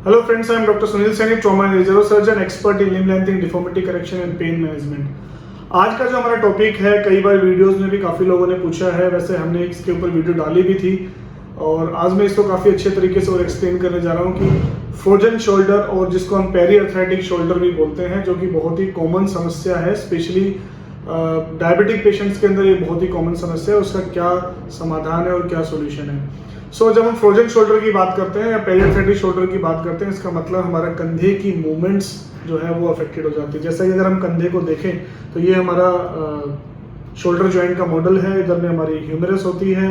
Hello friends, I am Dr. Sunil Saini, trauma and neurosurgeon, expert in limb lengthening, deformity correction and pain management. आज का जो हमारा topic है, कई बार videos में भी काफ़ी लोगों ने पूछा है, वैसे हमने इसके ऊपर वीडियो डाली भी थी और आज मैं इसको काफ़ी अच्छे तरीके से और एक्सप्लेन करने जा रहा हूँ कि फ्रोजन शोल्डर और जिसको हम पेरी अर्थराइटिक शोल्डर भी बोलते हैं, जो कि बहुत ही कॉमन समस्या है, स्पेशली डायबिटिक पेशेंट्स के अंदर ये बहुत ही कॉमन समस्या है। उसका क्या समाधान है और क्या सोल्यूशन है। जब हम फ्रोजन शोल्डर की बात करते हैं या पेरी अर्थराइटिक शोल्डर की बात करते हैं, इसका मतलब हमारा कंधे की मूवमेंट्स जो है वो अफेक्टेड हो जाती है। जैसा कि अगर हम कंधे को देखें तो ये हमारा शोल्डर जॉइंट का मॉडल है। इधर में हमारी ह्यूमरस होती है,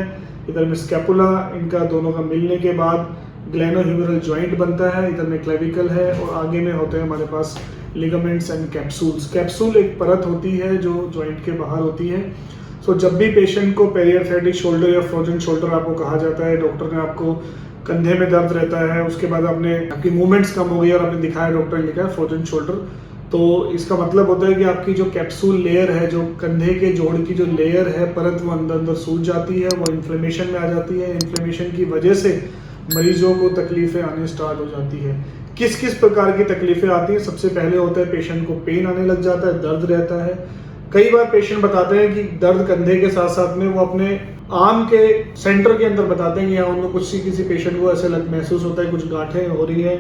इधर में स्कैपुला, इनका दोनों का मिलने के बाद ग्लेनोह्यूमरल जॉइंट बनता है, इधर में क्लेविकल है और आगे में होते हैं हमारे पास लिगामेंट्स एंड कैप्सूल्स। कैप्सूल एक परत होती है जो जॉइंट के बाहर होती है। जब भी पेशेंट को पेरी अर्थराइटिक शोल्डर या फ्रोजन शोल्डर आपको कहा जाता है, डॉक्टर ने आपको कंधे में दर्द रहता है, उसके बाद आपकी मूवमेंट्स कम हो गई और आपने दिखाया, डॉक्टर ने लिखा है फ्रोजन शोल्डर, तो इसका मतलब होता है कि आपकी जो कैप्सूल लेयर है, जो कंधे के जोड़ की जो लेयर है परत, वो अंदर अंदर सूज जाती है, वो इन्फ्लेमेशन में आ जाती है। इन्फ्लेमेशन की वजह से मरीजों को तकलीफें आने स्टार्ट हो जाती है। किस किस प्रकार की तकलीफें आती हैं? सबसे पहले होता है पेशेंट को पेन आने लग जाता है, दर्द रहता है। कई बार पेशेंट बताते हैं कि दर्द कंधे के साथ साथ में वो अपने आर्म के सेंटर के अंदर बताते हैं कि यहाँ उनको किसी पेशेंट को ऐसे महसूस होता है कुछ गांठें हो रही है।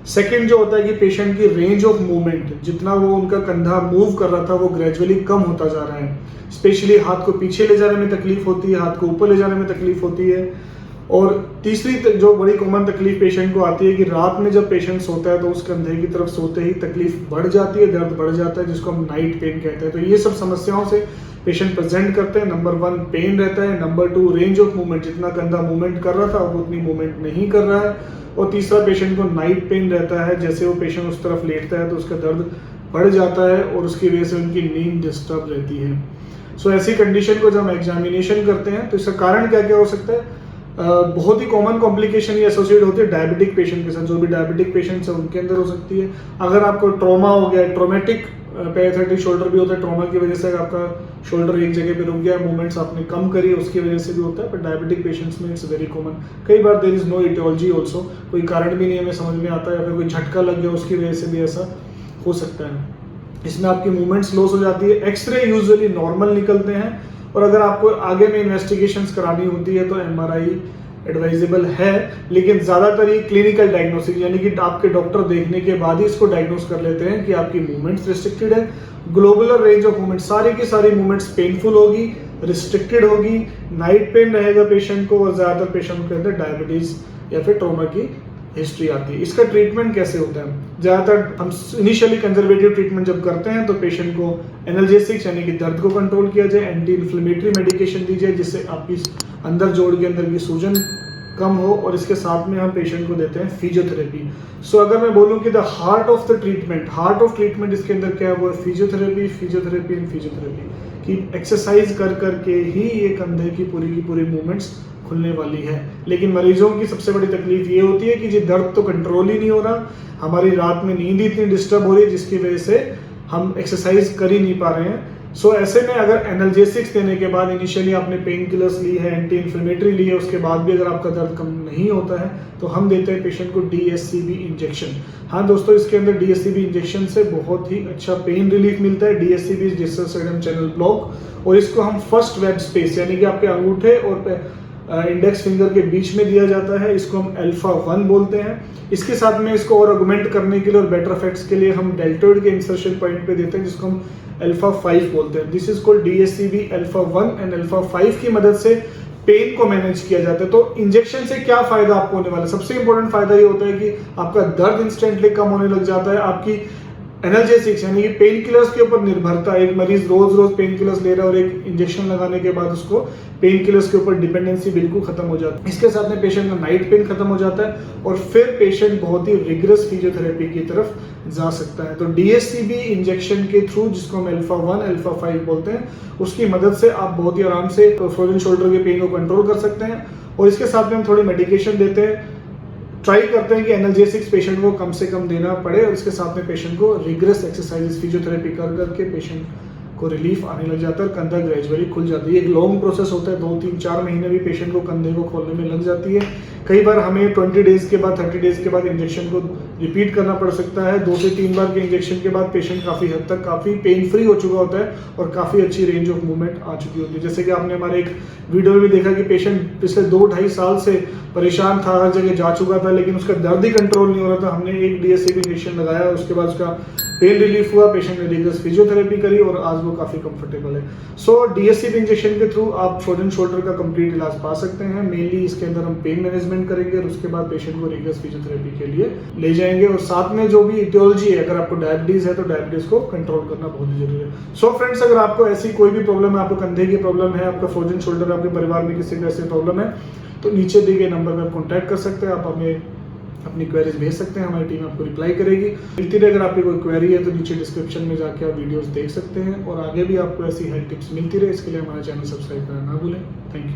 सेकंड जो होता है कि पेशेंट की रेंज ऑफ मूवमेंट, जितना वो उनका कंधा मूव कर रहा था वो ग्रेजुअली कम होता जा रहा है। स्पेशली हाथ को पीछे ले जाने में तकलीफ होती है, हाथ को ऊपर ले जाने में तकलीफ होती है। और तीसरी जो बड़ी कॉमन तकलीफ पेशेंट को आती है कि रात में जब पेशेंट सोता है तो उस कंधे की तरफ सोते ही तकलीफ बढ़ जाती है, दर्द बढ़ जाता है, जिसको हम नाइट पेन कहते हैं। तो ये सब समस्याओं से पेशेंट प्रेजेंट करते हैं। नंबर 1 पेन रहता है, नंबर 2 रेंज ऑफ मूवमेंट, जितना कंधा मूवमेंट कर रहा था वो उतनी मूवमेंट नहीं कर रहा है, और तीसरा पेशेंट को नाइट पेन रहता है। जैसे वो पेशेंट उस तरफ लेटता है तो उसका दर्द बढ़ जाता है और उसकी वजह से उनकी नींद डिस्टर्ब रहती है। ऐसी कंडीशन को जब हम एग्जामिनेशन करते हैं तो इसका कारण क्या क्या हो सकता है? बहुत ही कॉमन कॉम्प्लिकेशन ये एसोसिएट होती है डायबिटिक पेशेंट के साथ। जो भी डायबिटिक पेशेंट्स हैं उनके अंदर हो सकती है। अगर आपको ट्रॉमा हो गया, ट्रोमेटिक पेरी अर्थराइटिक शोल्डर भी होता है, ट्रॉमा की वजह से आपका शोल्डर एक जगह पे रुक गया, मूवमेंट्स आपने कम करी, उसकी वजह से भी होता है। पर डायबिटिक पेशेंट्स में इट्स वेरी कॉमन। कई बार there is no aetiology also, कोई कारण भी नहीं हमें समझ में आता है, या फिर कोई झटका लग गया उसकी वजह से भी ऐसा हो सकता है। इसमें आपकी मूवमेंट्स लॉस हो जाती है। एक्सरे यूजुअली नॉर्मल निकलते हैं, और अगर आपको आगे में इन्वेस्टिगेशंस करानी होती है तो एमआरआई एडवाइजेबल है, लेकिन ज़्यादातर ये क्लिनिकल डायग्नोसिस, यानी कि आपके डॉक्टर देखने के बाद ही इसको डायग्नोस कर लेते हैं कि आपकी मूवमेंट्स रिस्ट्रिक्टेड है। ग्लोबुलर रेंज ऑफ मूवमेंट, सारी की सारी मूवमेंट्स पेनफुल होगी, रिस्ट्रिक्टेड होगी, नाइट पेन रहेगा पेशेंट को, और ज़्यादातर पेशेंट के अंदर डायबिटीज़ या फिर ट्रॉमा की हिस्ट्री आती है। इसका ट्रीटमेंट कैसे होता है? ज़्यादातर हम इनिशियली कंजर्वेटिव ट्रीटमेंट जब करते हैं तो पेशेंट को एनाल्जेसिक्स यानी कि दर्द को कंट्रोल किया जाए, एंटी इन्फ्लेमेटरी मेडिकेशन दी जाए जिससे आपकी अंदर जोड़ के अंदर की सूजन कम हो, और इसके साथ में हम पेशेंट को देते हैं फिजियोथेरेपी। अगर मैं बोलूँ कि द हार्ट ऑफ ट्रीटमेंट इसके अंदर क्या है, वो फिजियोथेरेपी एंड फिजियोथेरेपी की एक्सरसाइज कर करके ही ये कंधे की पूरी मूवमेंट्स खुलने वाली है। लेकिन मरीजों की सबसे बड़ी तकलीफ ये होती है कि जी दर्द तो कंट्रोल ही नहीं हो रहा, हमारी रात में नींद इतनी डिस्टर्ब हो रही है जिसकी वजह से हम एक्सरसाइज कर ही नहीं पा रहे हैं। ऐसे में अगर एनाल्जेसिक्स देने के बाद इनिशियली आपने पेन किलर्स ली है, एंटी इन्फ्लेमेटरी ली है, उसके बाद भी अगर आपका दर्द कम नहीं होता है तो हम देते हैं पेशेंट को डीएससीबी इंजेक्शन। हाँ दोस्तों, इसके अंदर डीएससीबी इंजेक्शन से बहुत ही अच्छा पेन रिलीफ मिलता है। डीएससीबी डिस्टल सोडियम चैनल ब्लॉक, और इसको हम फर्स्ट वेब स्पेस यानी कि आपके अंगूठे और इंडेक्स फिंगर के बीच में दिया जाता है। इसको हम अल्फा 1 बोलते हैं। इसके साथ में इसको और ऑगमेंट करने के लिए और बेटर इफेक्ट्स के लिए हम डेल्टोइड के इंसर्शन पॉइंट पे देते हैं, जिसको हम अल्फा 5 बोलते हैं। This is called DSCB alpha 1 and alpha 5 की मदद से पेन को मैनेज किया जाता है। तो इंजेक्शन से क्या फायदा आपको होने वाला है? सबसे इंपॉर्टेंट फायदा ये होता है कि आपका दर्द इंस्टेंटली कम होने लग जाता है। आपकी एनाल्जेसिक्स यानी कि पेन किलर्स के ऊपर निर्भरता, एक मरीज रोज पेन किलर्स ले रहा है और एक इंजेक्शन लगाने के बाद उसको पेन किलर्स के ऊपर डिपेंडेंसी बिल्कुल खत्म हो जाती है। इसके साथ में पेशेंट का नाइट पेन खत्म हो जाता है और फिर पेशेंट बहुत ही रिगरस फिजियोथेरेपी की तरफ जा सकता है। तो डीएससीबी इंजेक्शन के थ्रू, जिसको हम अल्फा 1 अल्फा 5 बोलते हैं, उसकी मदद से आप बहुत ही आराम से फ्रोजन शोल्डर के पेन को कंट्रोल कर सकते हैं। और इसके साथ में हम थोड़ी मेडिकेशन देते हैं, ट्राई करते हैं कि एनाल्जेसिक्स पेशेंट को कम से कम देना पड़े, और इसके साथ में पेशेंट को रिगरस एक्सरसाइजेस फिजियोथेरेपी कर करके पेशेंट को रिलीफ आने लग जाता है और कंधा ग्रेजुअली खुल जाती है। एक लॉन्ग प्रोसेस होता है, 2 3 4 महीने भी पेशेंट को कंधे को खोलने में लग जाती है। कई बार हमें 20 डेज के बाद 30 डेज के बाद इंजेक्शन को रिपीट करना पड़ सकता है। 2 से 3 बार के इंजेक्शन के बाद पेशेंट काफ़ी हद तक काफ़ी पेन फ्री हो चुका होता है और काफ़ी अच्छी रेंज ऑफ मूवमेंट आ चुकी होती है। जैसे कि आपने हमारे एक वीडियो में भी देखा कि पेशेंट पिछले 2-2.5 साल से परेशान था, हर जगह जा चुका था, लेकिन उसका दर्द ही कंट्रोल नहीं हो रहा था। हमने एक DSCP इंजेक्शन लगाया, उसके बाद उसका पेन रिलीफ हुआ, पेशेंट ने रिगरस फिजियोथेरेपी करी और आज वो काफ़ी कंफर्टेबल है। सो DSCP इंजेक्शन के थ्रू आप फ्रोजन शोल्डर का कंप्लीट इलाज पा सकते हैं। मेनली इसके अंदर हम पेन मैनेजमेंट करेंगे और उसके बाद पेशेंट को रिगरस फिजियोथेरेपी के लिए ले जाएंगे और साथ में जो भी इटियोलॉजी है, अगर आपको डायबिटीज है तो डायबिटीज को कंट्रोल करना बहुत ही जरूरी है। सो फ्रेंड्स, अगर आपको ऐसी कोई भी प्रॉब्लम है, आपको कंधे की प्रॉब्लम है, आपका फ्रोजन शोल्डर, आपके परिवार में किसी को ऐसी प्रॉब्लम है, तो नीचे दिए गए नंबर पर कॉन्टैक्ट कर सकते हैं। आप हमें अपनी क्वेरीज भेज सकते हैं, हमारी टीम आपको रिप्लाई करेगी। मिलती रहे, अगर आपकी कोई क्वेरी है तो नीचे डिस्क्रिप्शन में जाके आप वीडियोस देख सकते हैं और आगे भी आपको ऐसी हेल्थ टिप्स मिलती रहे, इसके लिए हमारा चैनल सब्सक्राइब करना ना भूलें। Thank you.